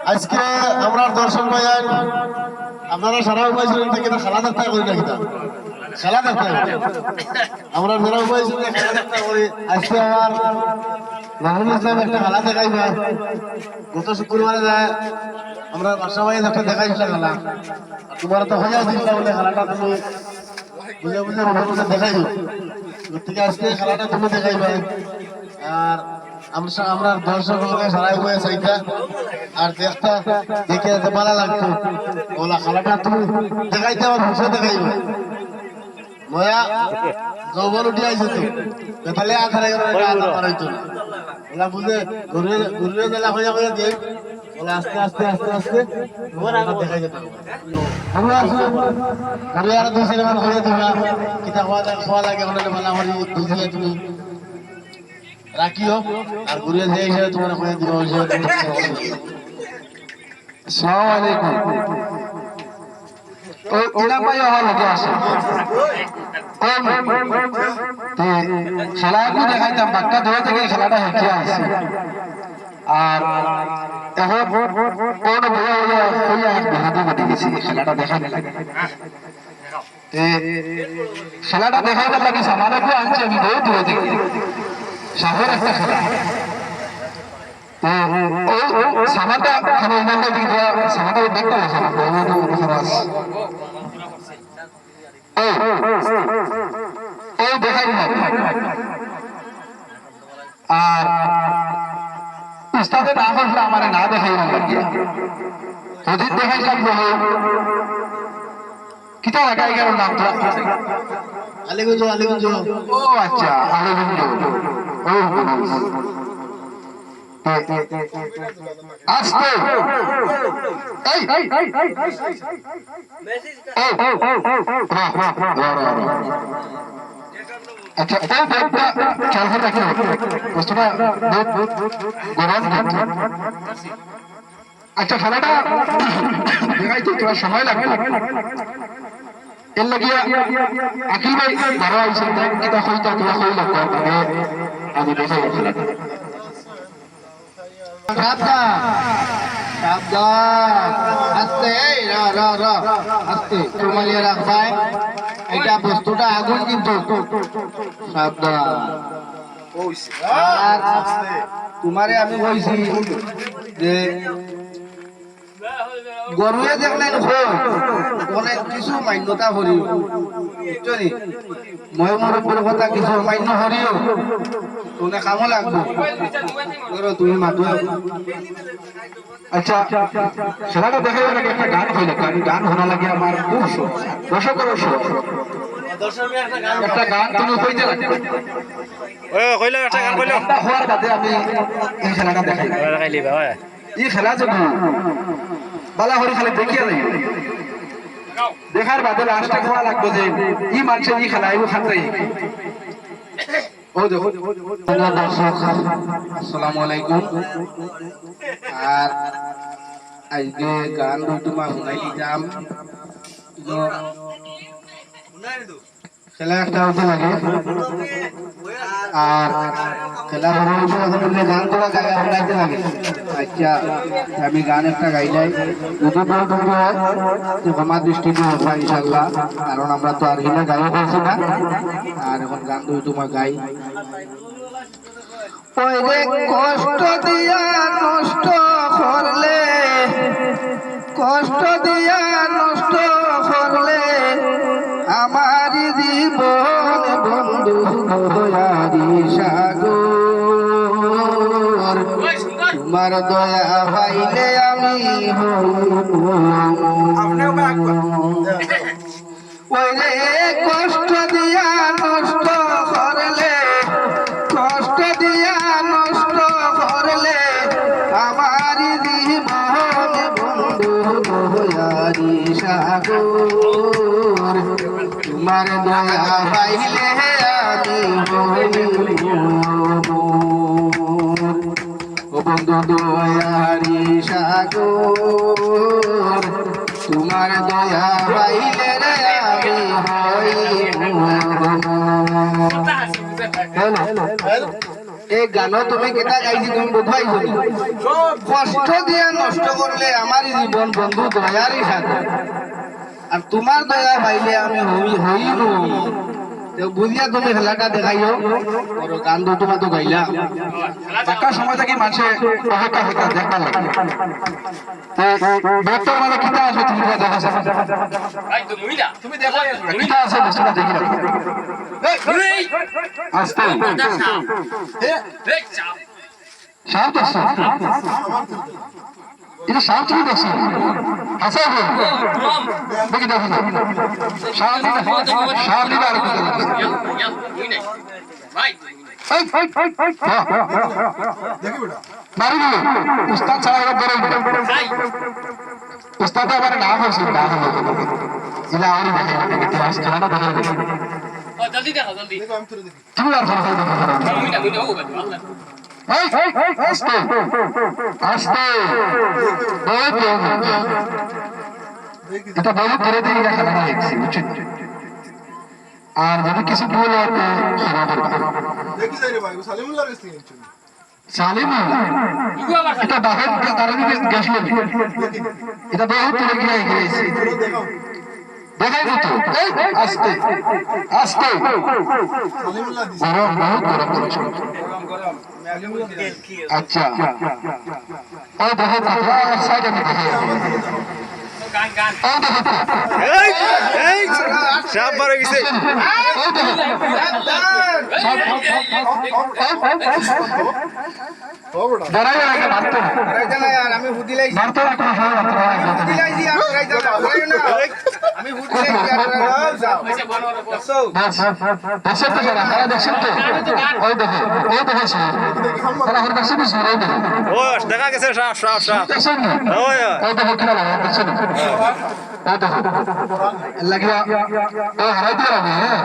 আজকে আমরা দর্শক ভাইয়ার আপনারা সারা উপায় ছিলেন থেকে খেলা দেখা করি না কিনা খেলা দেখা আমরা সারা উপায় ছিলেন খেলা দেখা করি আজকে আমার রাহুল ইসলাম একটা খেলা দেখাইবে গত শুক্রবারে যায় আমরা বাসা ভাই একটা দেখাইছিলাম খেলা তোমার তো হয়ে দিচ্ছিল বলে খেলাটা তুমি বুঝে বুঝে বুঝে দেখাইব থেকে আজকে খেলাটা তুমি দেখাইবে আর আমরা দর্শক সারা উপায় চাইতা আর দেখতা দেখে ভালো লাগতো ওলা খেলাটা তুমি দেখাইতে আমার বুঝে দেখাইবে ময়া যৌবন উঠে আইছে তো তাহলে আধারে আধা মারাইতো না ওলা বুঝে ঘুরে জেলা হয়ে হয়ে দিয়ে ওলা আস্তে আস্তে আস্তে আস্তে দেখাই যেত আমরা ঘুরে আর দুই সিনেমা হয়ে দিবা কিতা খাওয়া লাগে ওখানে ভালো আমার বুঝিয়ে তুমি রাখিও আর ঘুরে যে হিসেবে তোমার হয়ে দিবা ওই হিসেবে আসসালামু আলাইকুম ও ইনা ভাই হল কি আছে খেলা একটু দেখাইতাম বাক্কা ধরে থেকে খেলাটা হেঁটে আছে আর এখন কোন বিহাদি ঘটে গেছে খেলাটা দেখাতে লাগে খেলাটা দেখাইতে লাগে সামানাকে আনছি আমি বহু দূরে থেকে শহর একটা খেলা সামানটা খানে ইমানটা দিকে দেওয়া সামানটা দেখতে আছে না বহু খরচ ও দেখাই না আর উস্তাদে না হলে আমার না দেখাই না লাগিয়া যদি দেখাই লাগলো কিতা লাগাই গেল নাম তো আলিগঞ্জ ও আচ্ছা আলিগঞ্জ ও আস্তে এই আচ্ছা এই ব্যাগটা খেয়াল করে রাখি বস্তুটা গরম আচ্ছা খেলাটা দেখাইতে তোমার সময় লাগবে এর লাগিয়া আকিল ভাই ধরা হয়েছে কিতা হইতা তোরা হইল আমি দেখাই খেলাটা এটা বস্তুটা আগুন কিন্তু তোমারে আমি বলছি যে গরুয়ে দেখলেন অনেক কিছু মান্যতা হরিও বুঝলি মই মোর কথা কিছু মান্য হরিও তোনে কামো লাগবো তুমি মাতো আচ্ছা খেলাটা দেখা গেল একটা গান হইল গান হোনা লাগে আমার খুব দর্শকের একটা গান তুমি কইতে লাগবে হওয়ার বাদে আমি এই খেলাটা দেখাই এই খেলা যদি বালা হরি খালি দেখিয়া যাই দেখার বাদে লাস্টে খোয়া লাগবে যে ই মানুষে ই খেলা এগুলো খাতাই ও দেখো দর্শক আসসালামু আলাইকুম আর আজকে গান তোমার শুনাই দিতাম খেলা একটা হতে লাগে আর খেলা হলে গান তোরা গায়ে শোনাইতে লাগে আচ্ছা আমি গান একটা গাইলাই যদি আমার দৃষ্টিতে হবা ইনশাল্লাহ কারণ আমরা তো আর হিলে গাইও করছি না আর এখন গান দুই তোমার গাই কষ্ট দিয়া নষ্ট করলে কষ্ট দিয়া নষ্ট করলে আমার জীবন বন্ধু দয়ারি সাগর তোমার দয়া পাইলে আমি ওরে কষ্ট দিয়া নষ্ট করলে কষ্ট দিয়া নষ্ট করলে আমার জীবন বন্ধু দয়ারি সাগর তোমার দয়া পাইলে আমি বন্ধু দয়ারি সাগর তোমার দয়া পাইলে আমি হই এই গানও তুমি কেটা গাইছি তুমি বোঝাইছো সব কষ্ট দিয়ে নষ্ট করলে আমার জীবন বন্ধু দয়ারই সাথে আর তোমার দয়া পাইলে আমি হইল বুঝিয়া তুমি খেলাটা দেখাইও আর গান তো তোমার তো গাইলা একটা সময় থেকে মানুষে অপেক্ষা হইতা দেখবার লাগে ডক্টর মানে কিতা আছে তুমি দেখা তুমি দেখো কিতা আছে সেটা দেখি আস্তে সাপ দেখছো এটা সাপ তুমি দেখছো আছে দেখি দেখো সাপ দিলে আর মারি দিল উস্তাদ ছাড়া এবার বেরোই উস্তাদ আবার না হয়েছে না হলো এটা আরই দেখে ইতিহাস খেলাটা দেখে জলদি দেখো জলদি তুমি আর ধরো আস্তে আস্তে এটা বহুত ধরে দিয়ে খেলাটা দেখছি বুঝছেন আর যদি কিছু ভুল হয় দেখি যাই রে ভাই সালিমুল্লাহ রেসি সালিম এটা বাহির কারণে গেছিল এটা বহুত দূরে গিয়ে গিয়েছে দেখাই তো আস্তে আস্তে সালিমুল্লাহ দিছে গরম বহুত গরম করেছে আচ্ছা ও দেখো কথা সাইডে দেখো গান গান ও দেখো এই সাপ বার হয়ে গেছে ও দেখো ডরাই লাগে মারতো আমি হুদিলাই মারতো না কোনো সময় মারতো না হুদিলাইছি আর আমি হুদিলাইছি আর যাও এসে বড় বড় বাস দেখছেন তো যারা তারা দেখছেন তো ওই দেখো ও দেখো তারা হর দেখছেন তো ওই দেখো ও দেখা গেছে সাপ সাপ সাপ দেখছেন না ওই ওই দেখো কিনা লাগে দেখছেন ওই দেখো লাগিয়া ও হারাই দিয়ে রাখবে হ্যাঁ